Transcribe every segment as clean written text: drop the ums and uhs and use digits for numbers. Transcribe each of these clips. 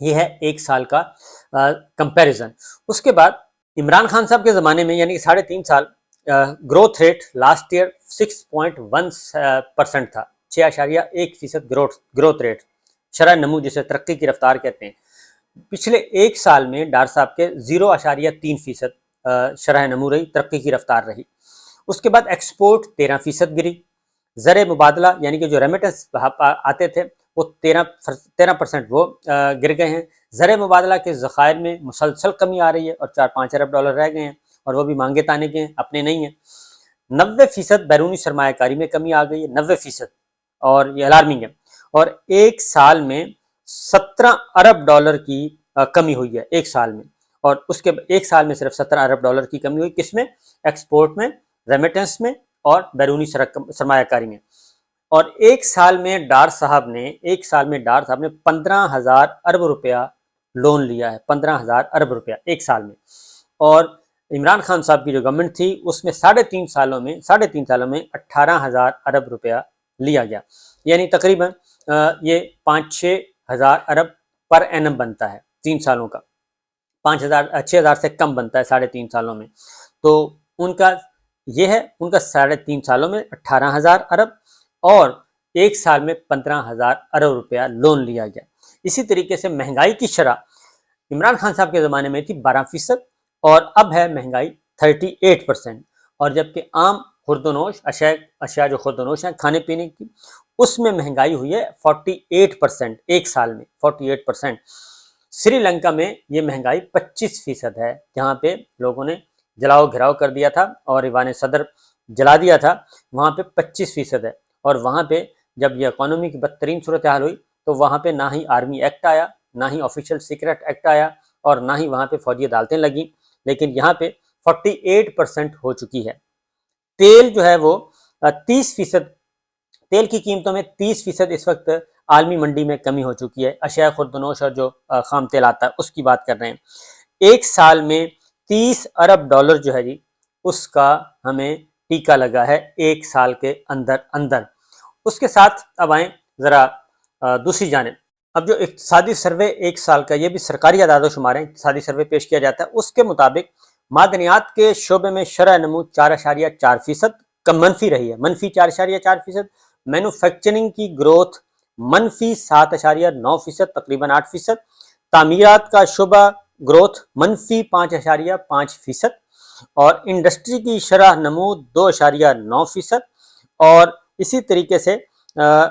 یہ ہے ایک سال کا کمپیریزن۔ اس کے بعد عمران خان صاحب کے زمانے میں یعنی کہ 3.5 سال گروتھ ریٹ لاسٹ ایئر 6.1% تھا، 6.1% گروتھ ریٹ، شرح نمو جسے ترقی کی رفتار کہتے ہیں۔ پچھلے ایک سال میں ڈار صاحب کے 0.3% شرح نمو رہی، ترقی کی رفتار رہی۔ اس کے بعد ایکسپورٹ 13% گری، زر مبادلہ یعنی کہ جو ریمیٹنس آتے تھے وہ 13% وہ گر گئے ہیں۔ زر مبادلہ کے ذخائر میں مسلسل کمی آ رہی ہے اور 4-5 ارب ڈالر رہ گئے ہیں اور وہ بھی مانگے تانے کے ہیں، اپنے نہیں ہیں۔ 90% بیرونی سرمایہ کاری میں کمی آ گئی ہے، 90%، اور یہ الارمنگ ہے۔ اور ایک سال میں 17 ارب ڈالر کی کمی ہوئی ہے ایک سال میں، اور اس کے ایک سال میں صرف 17 ارب ڈالر کی کمی ہوئی، کس میں؟ ایکسپورٹ میں، ریمیٹنس میں اور بیرونی سرمایہ کاری میں۔ اور ایک سال میں ڈار صاحب نے 15,000 ارب روپیہ لون لیا ہے، 15,000 ارب روپیہ ایک سال میں۔ اور عمران خان صاحب کی جو گورنمنٹ تھی اس میں 3.5 سالوں میں 18,000 ارب روپیہ لیا گیا، یعنی تقریباً یہ 5-6 ہزار ارب پر اینم بنتا ہے 3 سالوں کا، 6,000 سے کم بنتا ہے 3.5 سالوں میں۔ تو ان کا یہ ہے، ان کا 3.5 سالوں میں 18,000 ارب اور ایک سال میں 15,000 ارب روپیہ لون لیا گیا۔ اسی طریقے سے مہنگائی کی شرح عمران خان صاحب کے زمانے میں تھی 12% اور اب ہے مہنگائی 38%، اور جبکہ عام خوردونوش اشیاء جو خوردونوش ہیں کھانے پینے کی، اس میں مہنگائی ہوئی ہے 48% ایک سال میں، 48%۔ سری لنکا میں یہ مہنگائی 25% ہے، جہاں پہ لوگوں نے جلاؤ گھراؤ کر دیا تھا اور ایوان صدر جلا دیا تھا، وہاں پہ 25% ہے۔ اور وہاں پہ جب یہ اکانومی کی بدترین صورتحال ہوئی تو وہاں پہ نہ ہی آرمی ایکٹ آیا، نہ ہی آفیشیل سیکرٹ ایکٹ آیا، اور نہ ہی وہاں پہ فوجی عدالتیں لگیں، لیکن یہاں پہ 48% ہو چکی ہے۔ تیل جو ہے وہ 30%، تیل کی قیمتوں میں 30% اس وقت عالمی منڈی میں کمی ہو چکی ہے۔ اشیاء خوردونوش اور جو خام تیل آتا ہے اس کی بات کر رہے ہیں۔ ایک سال میں 30 ارب ڈالر جو ہے جی اس کا ہمیں ٹیکہ لگا ہے ایک سال کے اندر۔ اس کے ساتھ اب آئیں ذرا دوسری جانب، اب جو اقتصادی سروے ایک سال کا، یہ بھی سرکاری اعداد و شمار ہیں، اقتصادی سروے پیش کیا جاتا ہے، اس کے مطابق معدنیات کے شعبے میں شرح نمو 4.4% کم منفی رہی ہے، منفی 4.4%۔ مینوفیکچرنگ کی گروتھ منفی 7.9%، تقریباً 8%۔ تعمیرات کا شعبہ گروتھ منفی 5.5%، اور انڈسٹری کی شرح نمو 2.9%۔ اور اسی طریقے سے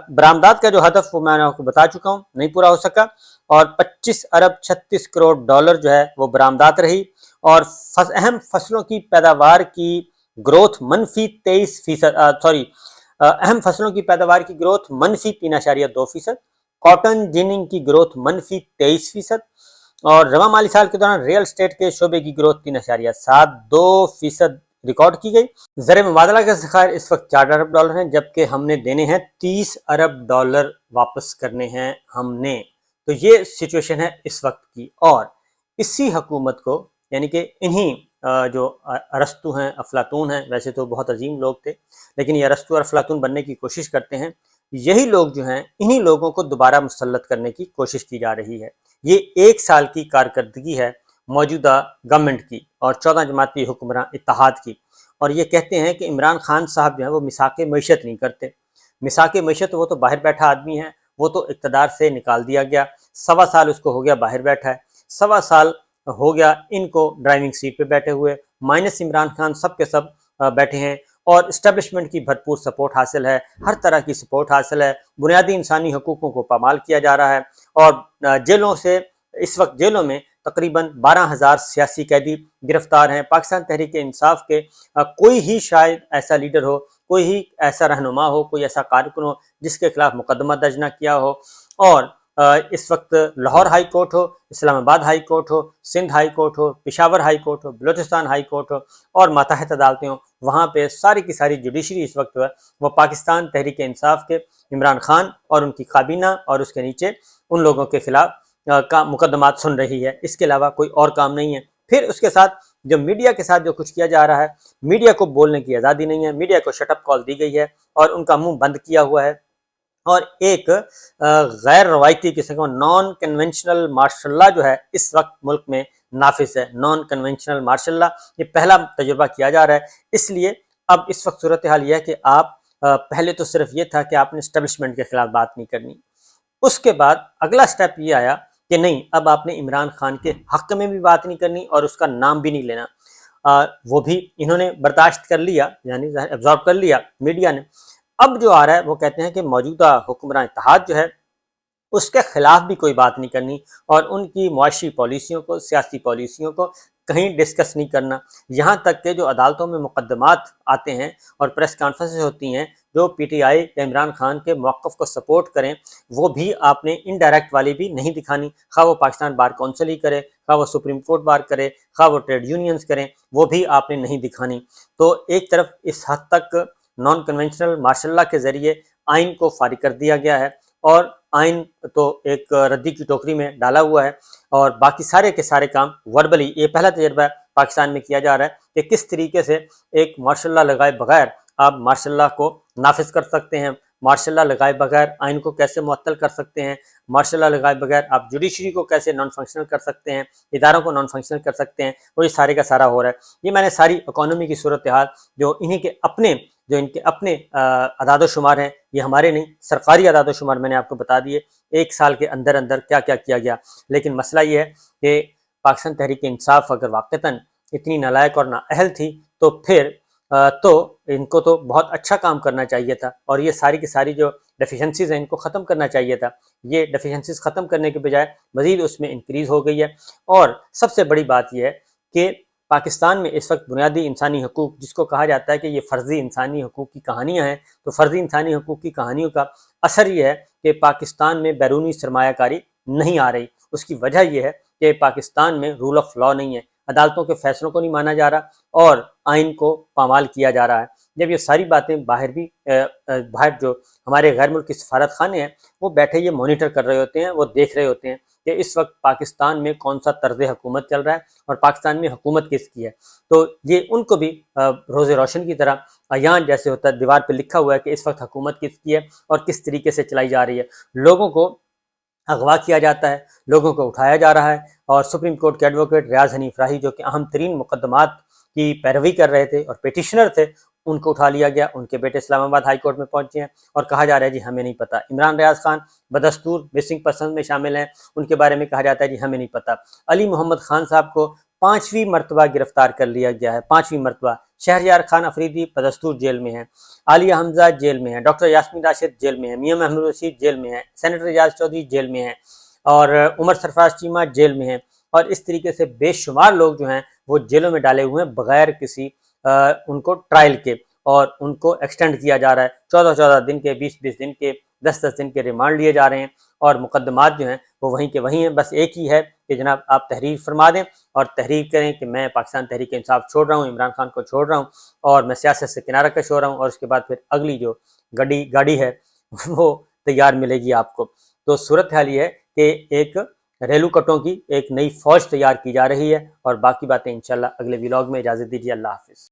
برآمدات کا جو ہدف وہ میں نے آپ کو بتا چکا ہوں، نہیں پورا ہو سکا، اور 25 ارب 36 کروڑ ڈالر جو ہے وہ برآمدات رہی۔ اور اہم فصلوں کی پیداوار کی گروتھ منفی 23%، اہم فصلوں کی پیداوار کی گروتھ منفی 3.2%، کاٹن جیننگ کی گروتھ منفی 23%، اور رواں مالی سال کے دوران ریل اسٹیٹ کے شعبے کی گروتھ 3.72% ریکارڈ کی گئی۔ زر مبادلہ کے ذخائر اس وقت 4 ارب ڈالر ہیں، جبکہ ہم نے دینے ہیں 30 ارب ڈالر واپس کرنے ہیں ہم نے۔ تو یہ سچویشن ہے اس وقت کی، اور اسی حکومت کو یعنی کہ انہی جو ارسطو ہیں، افلاطون ہیں، ویسے تو بہت عظیم لوگ تھے لیکن یہ ارسطو اور افلاطون بننے کی کوشش کرتے ہیں، یہی لوگ جو ہیں انہی لوگوں کو دوبارہ مسلط کرنے کی کوشش کی جا رہی ہے۔ یہ ایک سال کی کارکردگی ہے موجودہ گورنمنٹ کی اور 14 جماعتی حکمراں اتحاد کی، اور یہ کہتے ہیں کہ عمران خان صاحب جو ہیں وہ مساق معیشت نہیں کرتے۔ مساق معیشت وہ تو باہر بیٹھا آدمی ہے، وہ تو اقتدار سے نکال دیا گیا، 1.25 سال اس کو ہو گیا باہر بیٹھا ہے، 1.25 سال ہو گیا ان کو ڈرائیونگ سیٹ پہ بیٹھے ہوئے، مائنس عمران خان سب کے سب بیٹھے ہیں، اور اسٹیبلشمنٹ کی بھرپور سپورٹ حاصل ہے، ہر طرح کی سپورٹ حاصل ہے، بنیادی انسانی حقوقوں کو پامال کیا جا رہا ہے، اور جیلوں سے اس وقت جیلوں میں تقریباً 12,000 سیاسی قیدی گرفتار ہیں۔ پاکستان تحریک انصاف کے کوئی ہی شاید ایسا لیڈر ہو، کوئی ہی ایسا رہنما ہو، کوئی ایسا کارکن ہو جس کے خلاف مقدمہ درج نہ کیا ہو، اور اس وقت لاہور ہائی کورٹ ہو، اسلام آباد ہائی کورٹ ہو، سندھ ہائی کورٹ ہو، پشاور ہائی کورٹ ہو، بلوچستان ہائی کورٹ ہو، اور ماتحت عدالتیں ہوں، وہاں پہ ساری کی ساری جوڈیشری اس وقت وہ پاکستان تحریک انصاف کے عمران خان اور ان کی کابینہ اور اس کے نیچے ان لوگوں کے خلاف کا مقدمات سن رہی ہے، اس کے علاوہ کوئی اور کام نہیں ہے۔ پھر اس کے ساتھ جو میڈیا کے ساتھ جو کچھ کیا جا رہا ہے، میڈیا کو بولنے کی آزادی نہیں ہے، میڈیا کو شٹ اپ کال دی گئی ہے اور ان کا منہ بند کیا ہوا ہے، اور ایک غیر روایتی قسم کا نان کنونشنل مارشل لا جو ہے اس وقت ملک میں نافذ ہے. نان کنونشنل مارشل لا یہ پہلا تجربہ کیا جا رہا ہے. اس لیے اب اس وقت صورتحال یہ ہے کہ آپ پہلے تو صرف یہ تھا کہ آپ نے اسٹیبلشمنٹ کے خلاف بات نہیں کرنی، اس کے بعد اگلا سٹیپ یہ آیا کہ نہیں، اب آپ نے عمران خان کے حق میں بھی بات نہیں کرنی اور اس کا نام بھی نہیں لینا. وہ بھی انہوں نے برداشت کر لیا، یعنی ایبزارب کر لیا میڈیا نے. اب جو آ رہا ہے وہ کہتے ہیں کہ موجودہ حکمراں اتحاد جو ہے اس کے خلاف بھی کوئی بات نہیں کرنی اور ان کی معاشی پالیسیوں کو، سیاسی پالیسیوں کو کہیں ڈسکس نہیں کرنا. یہاں تک کہ جو عدالتوں میں مقدمات آتے ہیں اور پریس کانفرنسز ہوتی ہیں جو پی ٹی آئی یا عمران خان کے موقف کو سپورٹ کریں، وہ بھی آپ نے انڈائریکٹ والی بھی نہیں دکھانی، خواہ وہ پاکستان بار کونسل ہی کرے، خواہ وہ سپریم کورٹ بار کرے، خواہ وہ ٹریڈ یونینز کریں، وہ بھی آپ نے نہیں دکھانی. تو ایک طرف اس حد تک نان کنونشنل مارشل لا کے ذریعے آئین کو فارغ کر دیا گیا ہے اور آئین تو ایک ردی کی ٹوکری میں ڈالا ہوا ہے، اور باقی سارے کے سارے کام وربلی، یہ پہلا تجربہ پاکستان میں کیا جا رہا ہے کہ کس طریقے سے ایک مارشل لا لگائے بغیر آپ مارشل لا کو نافذ کر سکتے ہیں، مارشل لا لگائے بغیر آئین کو کیسے معطل کر سکتے ہیں، مارشل لا لگائے بغیر آپ جوڈیشری کو کیسے نان فنکشنل کر سکتے ہیں، اداروں کو نان فنکشنل کر سکتے ہیں. وہ یہ سارے کا سارا ہو رہا ہے. یہ میں نے ساری اکانومی کی صورتحال جو انہی کے اپنے، جو ان کے اپنے اعداد و شمار ہیں، یہ ہمارے نہیں، سرکاری اعداد و شمار میں نے آپ کو بتا دیے ایک سال کے اندر اندر کیا کیا کیا گیا. لیکن مسئلہ یہ ہے کہ پاکستان تحریک انصاف اگر واقعتاً اتنی نالائق اور نااہل تھی تو پھر تو ان کو تو بہت اچھا کام کرنا چاہیے تھا اور یہ ساری کی ساری جو ڈیفیشنسیز ہیں ان کو ختم کرنا چاہیے تھا. یہ ڈیفیشنسیز ختم کرنے کے بجائے مزید اس میں انکریز ہو گئی ہے. اور سب سے بڑی بات یہ ہے کہ پاکستان میں اس وقت بنیادی انسانی حقوق، جس کو کہا جاتا ہے کہ یہ فرضی انسانی حقوق کی کہانیاں ہیں، تو فرضی انسانی حقوق کی کہانیوں کا اثر یہ ہے کہ پاکستان میں بیرونی سرمایہ کاری نہیں آ رہی. اس کی وجہ یہ ہے کہ پاکستان میں رول آف لا نہیں ہے، عدالتوں کے فیصلوں کو نہیں مانا جا رہا اور آئین کو پامال کیا جا رہا ہے. جب یہ ساری باتیں باہر جو ہمارے غیر ملکی سفارت خانے ہیں وہ بیٹھے یہ مانیٹر کر رہے ہوتے ہیں، وہ دیکھ رہے ہوتے ہیں کہ اس وقت پاکستان میں کون سا طرز حکومت چل رہا ہے اور پاکستان میں حکومت کس کی ہے. تو یہ ان کو بھی روز روشن کی طرح عیان جیسے ہوتا ہے، دیوار پہ لکھا ہوا ہے کہ اس وقت حکومت کس کی ہے اور کس طریقے سے چلائی جا رہی ہے. لوگوں کو اغوا کیا جاتا ہے، لوگوں کو اٹھایا جا رہا ہے، اور سپریم کورٹ کے ایڈوکیٹ ریاض حنیف راہی جو کہ اہم ترین مقدمات کی پیروی کر رہے تھے اور پیٹیشنر تھے، ان کو اٹھا لیا گیا. ان کے بیٹے اسلام آباد ہائی کورٹ میں پہنچے ہیں اور کہا جا رہا ہے جی ہمیں نہیں پتہ. عمران ریاض خان بدستور مسنگ پرسن میں شامل ہیں، ان کے بارے میں کہا جاتا ہے جی ہمیں نہیں پتہ. علی محمد خان صاحب کو 5ویں مرتبہ گرفتار کر لیا گیا ہے، 5ویں مرتبہ. شہریار خان افریدی بدستور جیل میں ہیں، عالیہ حمزہ جیل میں ہیں، ڈاکٹر یاسمین راشد جیل میں ہیں، میاں محمود رشید جیل میں ہیں، سینیٹر اعجاز چودھری جیل میں ہیں، اور عمر سرفراز چیمہ جیل میں ہیں. اور اس طریقے سے بے شمار لوگ جو ہیں وہ جیلوں میں ڈالے ہوئے ہیں بغیر کسی ان کو ٹرائل کے، اور ان کو ایکسٹینڈ کیا جا رہا ہے. 14 دن کے، 20 دن کے، 10 دن کے ریمانڈ لیے جا رہے ہیں اور مقدمات جو ہیں وہ وہیں کے وہیں ہیں. بس ایک ہی ہے کہ جناب آپ تحریر فرما دیں اور تحریر کریں کہ میں پاکستان تحریک انصاف چھوڑ رہا ہوں، عمران خان کو چھوڑ رہا ہوں اور میں سیاست سے کنارہ کش ہو رہا ہوں، اور اس کے بعد پھر اگلی جو گاڑی ہے وہ تیار ملے گی آپ کو. تو صورتحال یہ ہے کہ ایک ریلو کٹوں کی ایک نئی فوج تیار کی جا رہی ہے، اور باقی باتیں انشاءاللہ اگلے ولاگ میں. اجازت دیجیے، اللہ حافظ.